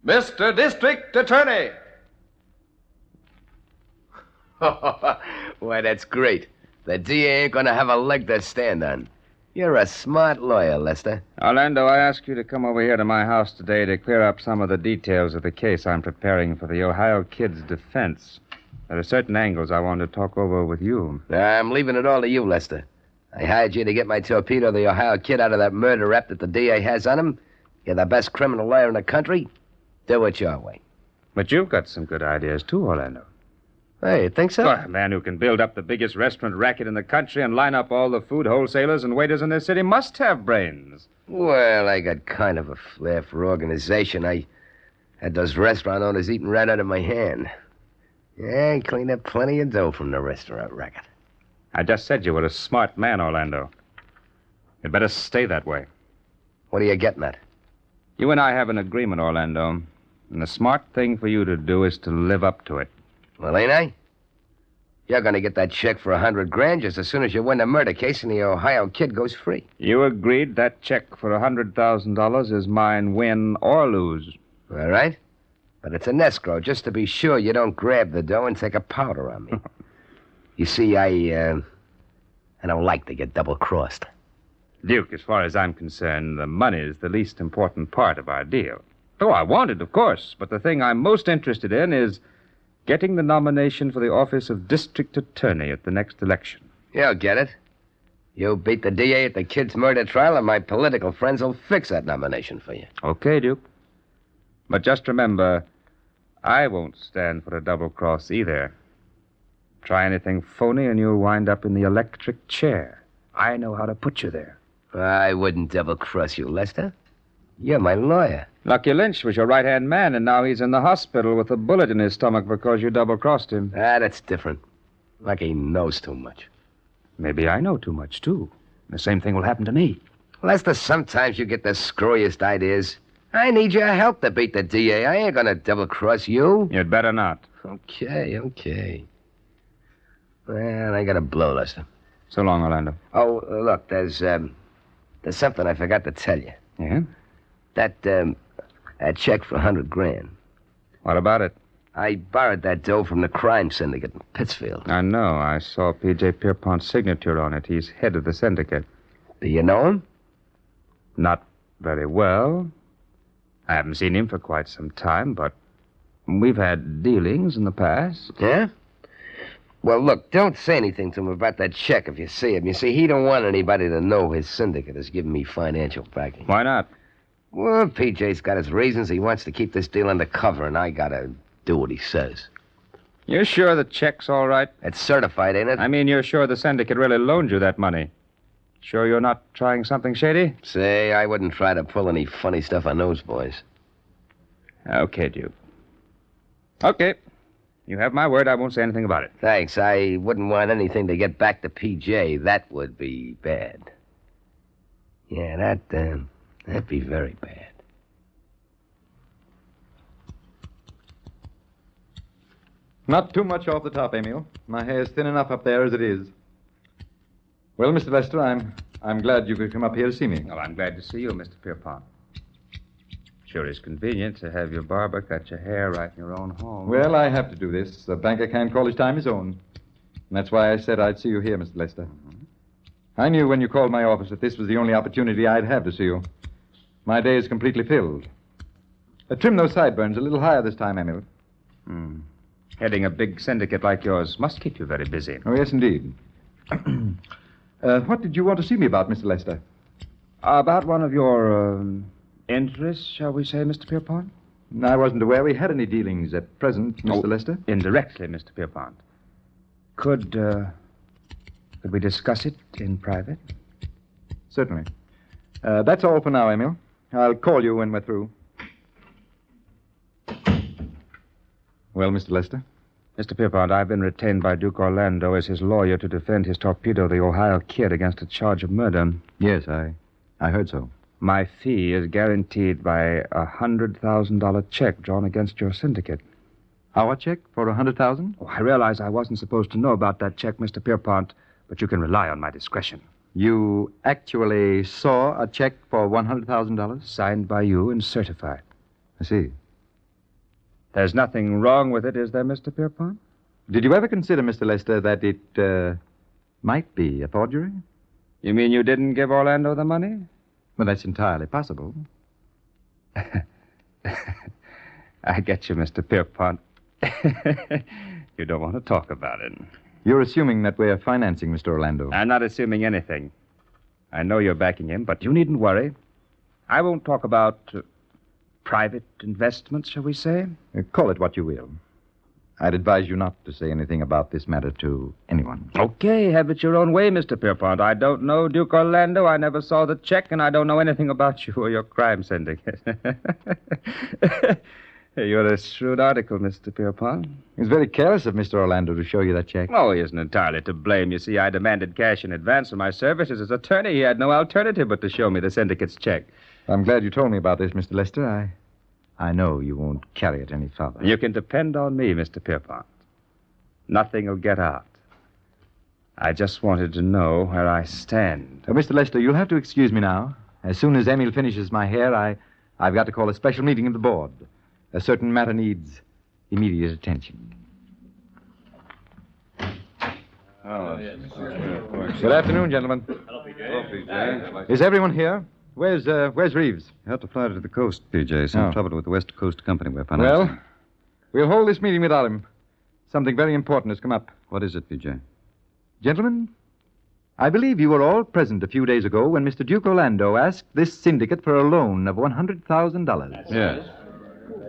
Mr. District Attorney. Why, that's great. The DA ain't gonna have a leg to stand on. You're a smart lawyer, Lester. Orlando, I asked you to come over here to my house today to clear up some of the details of the case I'm preparing for the Ohio Kid's defense. There are certain angles I want to talk over with you. I'm leaving it all to you, Lester. I hired you to get my torpedo the Ohio Kid out of that murder rap that the DA has on him. You're the best criminal lawyer in the country. Do it your way. But you've got some good ideas, too, Orlando. Hey, you think so? Well, a man who can build up the biggest restaurant racket in the country and line up all the food wholesalers and waiters in this city must have brains. Well, I got kind of a flair for organization. I had those restaurant owners eating right out of my hand. Yeah, I cleaned up plenty of dough from the restaurant racket. I just said you were a smart man, Orlando. You'd better stay that way. What are you getting at? You and I have an agreement, Orlando. And the smart thing for you to do is to live up to it. Well, ain't I? You're going to get that check for $100,000 just as soon as you win the murder case and the Ohio Kid goes free. You agreed that check for $100,000 is mine, win or lose. All right. But it's an escrow, just to be sure you don't grab the dough and take a powder on me. You see, I don't like to get double-crossed. Duke, as far as I'm concerned, the money is the least important part of our deal. Oh, I want it, of course, but the thing I'm most interested in is getting the nomination for the office of District Attorney at the next election. You'll get it. You beat the DA at the kid's murder trial, and my political friends will fix that nomination for you. Okay, Duke. But just remember, I won't stand for a double cross either. Try anything phony and you'll wind up in the electric chair. I know how to put you there. I wouldn't double-cross you, Lester. You're my lawyer. Lucky Lynch was your right-hand man, and now he's in the hospital with a bullet in his stomach because you double-crossed him. That's different. Lucky knows too much. Maybe I know too much, too. The same thing will happen to me. Lester, sometimes you get the screwiest ideas. I need your help to beat the DA. I ain't gonna double-cross you. You'd better not. Okay. Well, I gotta blow, Lester. So long, Orlando. Oh, look, there's something I forgot to tell you. Yeah? That check for $100,000. What about it? I borrowed that dough from the crime syndicate in Pittsfield. I know. I saw P.J. Pierpont's signature on it. He's head of the syndicate. Do you know him? Not very well. I haven't seen him for quite some time, but we've had dealings in the past. Yeah? Well, look, don't say anything to him about that check if you see him. You see, he don't want anybody to know his syndicate has given me financial backing. Why not? Well, PJ's got his reasons. He wants to keep this deal undercover, and I gotta do what he says. You're sure the check's all right? It's certified, ain't it? I mean, you're sure the syndicate really loaned you that money? Sure you're not trying something shady? Say, I wouldn't try to pull any funny stuff on those boys. Okay, Duke. Okay. You have my word. I won't say anything about it. Thanks. I wouldn't want anything to get back to PJ. That would be bad. Yeah, that'd be very bad. Not too much off the top, Emil. My hair's thin enough up there as it is. Well, Mr. Lester, I'm glad you could come up here to see me. Well, I'm glad to see you, Mr. Pierpont. Sure is convenient to have your barber cut your hair right in your own home. Well, I have to do this. The banker can't call his time his own. And that's why I said I'd see you here, Mr. Lester. Mm-hmm. I knew when you called my office that this was the only opportunity I'd have to see you. My day is completely filled. Trim those sideburns a little higher this time, Emil. Heading a big syndicate like yours must keep you very busy. Oh, yes, indeed. What did you want to see me about, Mr. Lester? About one of your interests, shall we say, Mr. Pierpont? I wasn't aware we had any dealings at present, Mr. Lester. Indirectly, Mr. Pierpont. Could we discuss it in private? Certainly. That's all for now, Emil. I'll call you when we're through. Well, Mr. Lester? Mr. Pierpont, I've been retained by Duke Orlando as his lawyer to defend his torpedo, the Ohio Kid, against a charge of murder. Yes, I heard so. My fee is guaranteed by a $100,000 check drawn against your syndicate. Our check for $100,000? Oh, I realize I wasn't supposed to know about that check, Mr. Pierpont, but you can rely on my discretion. You actually saw a check for $100,000? Signed by you and certified. I see. There's nothing wrong with it, is there, Mr. Pierpont? Did you ever consider, Mr. Lester, that it might be a forgery? You mean you didn't give Orlando the money? Well, that's entirely possible. I get you, Mr. Pierpont. You don't want to talk about it. You're assuming that we're financing Mr. Orlando. I'm not assuming anything. I know you're backing him, but you needn't worry. I won't talk about private investments, shall we say? Call it what you will. I'd advise you not to say anything about this matter to anyone. Okay, have it your own way, Mr. Pierpont. I don't know Duke Orlando. I never saw the check, and I don't know anything about you or your crime syndicate. You're a shrewd article, Mr. Pierpont. It's very careless of Mr. Orlando to show you that check. Oh, he isn't entirely to blame. You see, I demanded cash in advance for my services as attorney. He had no alternative but to show me the syndicate's check. I'm glad you told me about this, Mr. Lester. I know you won't carry it any farther. You can depend on me, Mr. Pierpont. Nothing will get out. I just wanted to know where I stand. Mr. Lester, you'll have to excuse me now. As soon as Emil finishes my hair, I've got to call a special meeting of the board. A certain matter needs immediate attention. Good afternoon, gentlemen. Hello, PJ. Is everyone here? Where's Reeves? You have to fly to the coast, PJ. Some Oh. trouble with the West Coast Company we're financing. Well, we'll hold this meeting without him. Something very important has come up. What is it, PJ? Gentlemen, I believe you were all present a few days ago when Mr. Duke Orlando asked this syndicate for a loan of $100,000. Yes.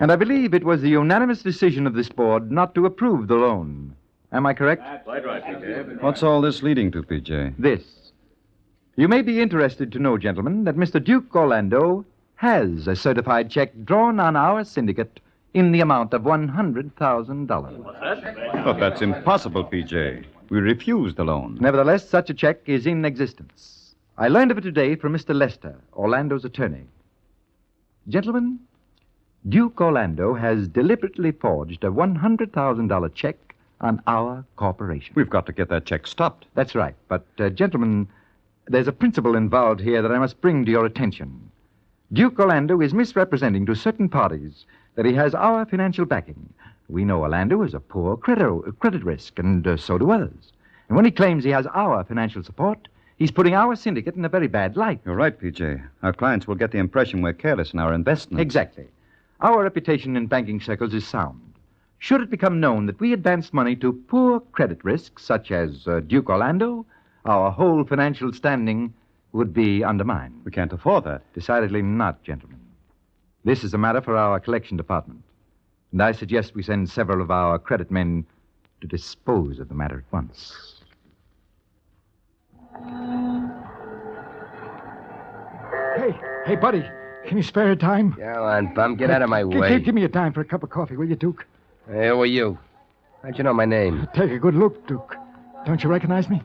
And I believe it was the unanimous decision of this board not to approve the loan. Am I correct? Quite right, PJ. What's all this leading to, PJ? This. You may be interested to know, gentlemen, that Mr. Duke Orlando has a certified check drawn on our syndicate in the amount of $100,000. But that's impossible, PJ. We refused the loan. Nevertheless, such a check is in existence. I learned of it today from Mr. Lester, Orlando's attorney. Gentlemen, Duke Orlando has deliberately forged a $100,000 check on our corporation. We've got to get that check stopped. That's right. But, gentlemen, there's a principle involved here that I must bring to your attention. Duke Orlando is misrepresenting to certain parties that he has our financial backing. We know Orlando is a poor credit risk, and so do others. And when he claims he has our financial support, he's putting our syndicate in a very bad light. You're right, PJ. Our clients will get the impression we're careless in our investments. Exactly. Our reputation in banking circles is sound. Should it become known that we advance money to poor credit risks, such as Duke Orlando, our whole financial standing would be undermined. We can't afford that. Decidedly not, gentlemen. This is a matter for our collection department. And I suggest we send several of our credit men to dispose of the matter at once. Hey, buddy. Can you spare a dime? Go on, bum. Get out of my way. Give me a dime for a cup of coffee, will you, Duke? Hey, who are you? How'd you know my name? Take a good look, Duke. Don't you recognize me?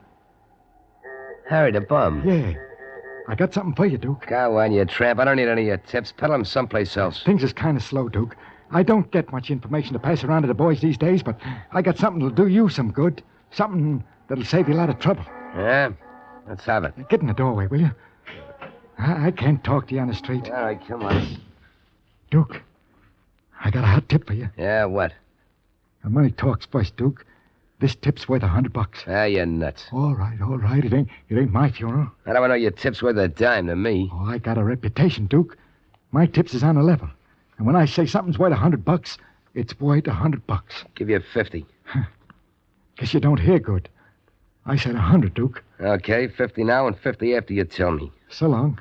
Harry the bum. Yeah. I got something for you, Duke. Go on, you tramp. I don't need any of your tips. Peddle them someplace else. Things is kind of slow, Duke. I don't get much information to pass around to the boys these days, but I got something that'll do you some good. Something that'll save you a lot of trouble. Yeah? Let's have it. Get in the doorway, will you? I can't talk to you on the street. All right, come on. Duke, I got a hot tip for you. Yeah, what? Money talks first, Duke. This tip's worth $100. Ah, you're nuts. All right. It ain't my funeral. I don't know your tip's worth a dime to me. Oh, I got a reputation, Duke. My tips is on the level. And when I say something's worth $100, it's worth $100. Give you 50. Guess you don't hear good. I said 100, Duke. Okay, 50 now and 50 after you tell me. So long.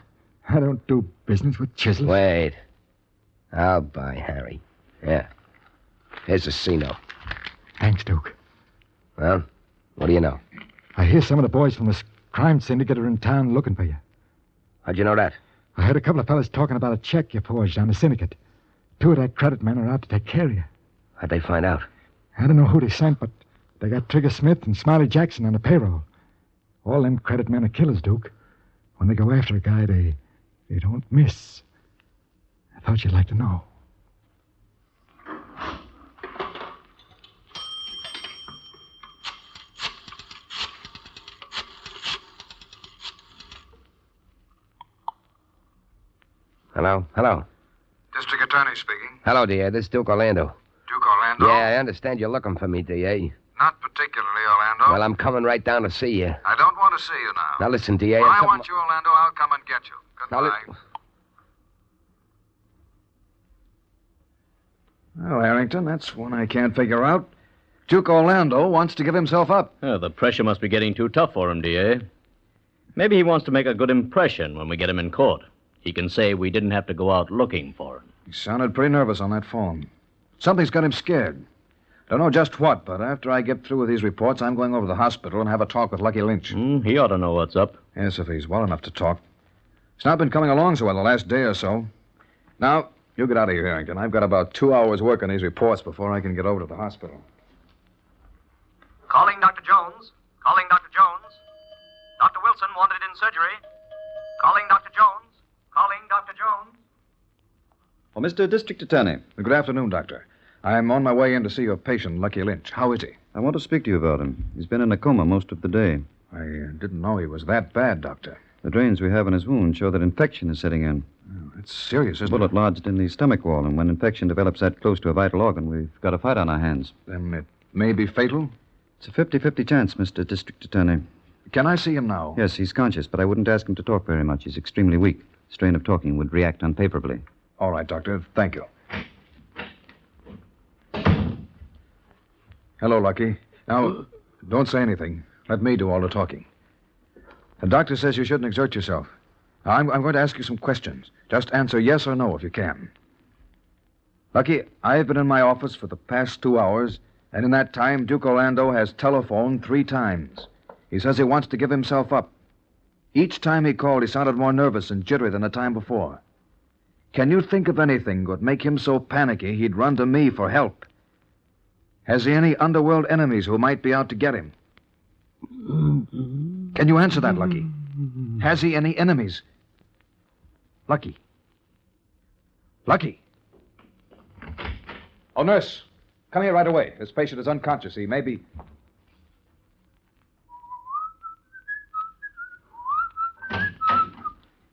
I don't do business with chisels. Wait. I'll buy Harry. Yeah. Here's a C-note. Thanks, Duke. Well, what do you know? I hear some of the boys from this crime syndicate are in town looking for you. How'd you know that? I heard a couple of fellas talking about a check you forged on the syndicate. Two of their credit men are out to take care of you. How'd they find out? I don't know who they sent, but they got Trigger Smith and Smiley Jackson on the payroll. All them credit men are killers, Duke. When they go after a guy, they don't miss. I thought you'd like to know. Hello? District Attorney speaking. Hello, dear. This is Duke Orlando. Orlando. Yeah, I understand you're looking for me, D.A. Not particularly, Orlando. Well, I'm coming right down to see you. I don't want to see you now. Now, listen, D.A. When I want you, Orlando, I'll come and get you. Now, Goodbye. Well, Harrington, that's one I can't figure out. Duke Orlando wants to give himself up. The pressure must be getting too tough for him, D.A. Maybe he wants to make a good impression when we get him in court. He can say we didn't have to go out looking for him. He sounded pretty nervous on that phone. Something's got him scared. Don't know just what, but after I get through with these reports, I'm going over to the hospital and have a talk with Lucky Lynch. He ought to know what's up. Yes, if he's well enough to talk. He's not been coming along so well the last day or so. Now, you get out of here, Harrington. I've got about 2 hours' work on these reports before I can get over to the hospital. Calling Dr. Jones. Calling Dr. Jones. Dr. Wilson wanted in surgery. Calling Dr. Jones. Calling Dr. Jones. Oh, Mr. District Attorney. Good afternoon, Doctor. I'm on my way in to see your patient, Lucky Lynch. How is he? I want to speak to you about him. He's been in a coma most of the day. I didn't know he was that bad, Doctor. The drains we have in his wound show that infection is setting in. Oh, it's serious, isn't Bullet lodged in the stomach wall, and when infection develops that close to a vital organ, we've got a fight on our hands. Then it may be fatal? It's a 50-50 chance, Mr. District Attorney. Can I see him now? Yes, he's conscious, but I wouldn't ask him to talk very much. He's extremely weak. Strain of talking would react unfavorably. All right, Doctor. Thank you. Hello, Lucky. Now, don't say anything. Let me do all the talking. The doctor says you shouldn't exert yourself. Now, I'm going to ask you some questions. Just answer yes or no if you can. Lucky, I've been in my office for the past 2 hours, and in that time, Duke Orlando has telephoned 3 times. He says he wants to give himself up. Each time he called, he sounded more nervous and jittery than the time before. Can you think of anything that would make him so panicky he'd run to me for help? Has he any underworld enemies who might be out to get him? Can you answer that, Lucky? Has he any enemies? Lucky. Lucky. Oh, nurse, come here right away. This patient is unconscious. He may be...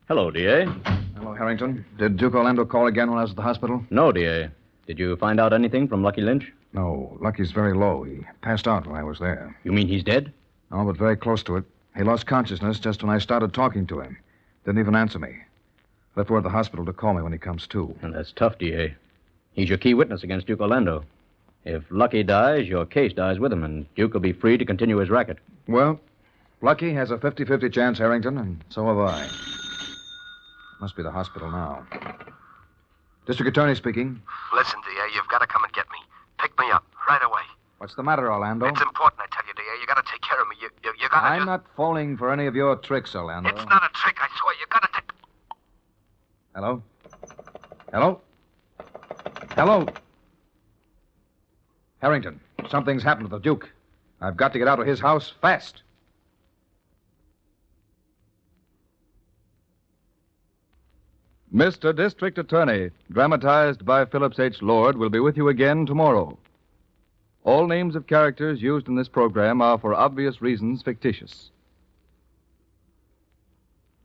Hello, D.A. Hello, Harrington. Did Duke Orlando call again when I was at the hospital? No, D.A. Did you find out anything from Lucky Lynch? No, Lucky's very low. He passed out when I was there. You mean he's dead? No, but very close to it. He lost consciousness just when I started talking to him. Didn't even answer me. Left word at the hospital to call me when he comes to. And that's tough, D.A. He's your key witness against Duke Orlando. If Lucky dies, your case dies with him, and Duke will be free to continue his racket. Well, Lucky has a 50-50 chance, Harrington, and so have I. Must be the hospital now. District Attorney speaking. Listen, D.A., you've got to come and get me. Pick me up right away. What's the matter, Orlando? It's important, I tell you, D.A. You got to take care of me. You got to I'm not falling for any of your tricks, Orlando. It's not a trick, I swear. You got to take... Hello? Hello? Hello? Harrington, something's happened to the Duke. I've got to get out of his house fast. Mr. District Attorney, dramatized by Phillips H. Lord, will be with you again tomorrow. All names of characters used in this program are, for obvious reasons, fictitious.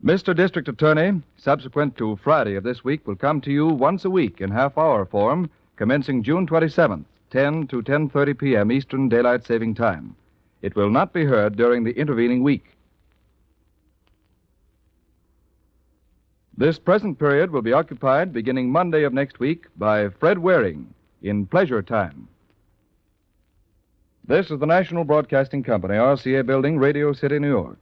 Mr. District Attorney, subsequent to Friday of this week, will come to you once a week in half-hour form, commencing June 27th, 10 to 10:30 p.m. Eastern Daylight Saving Time. It will not be heard during the intervening week. This present period will be occupied beginning Monday of next week by Fred Waring in Pleasure Time. This is the National Broadcasting Company, RCA Building, Radio City, New York.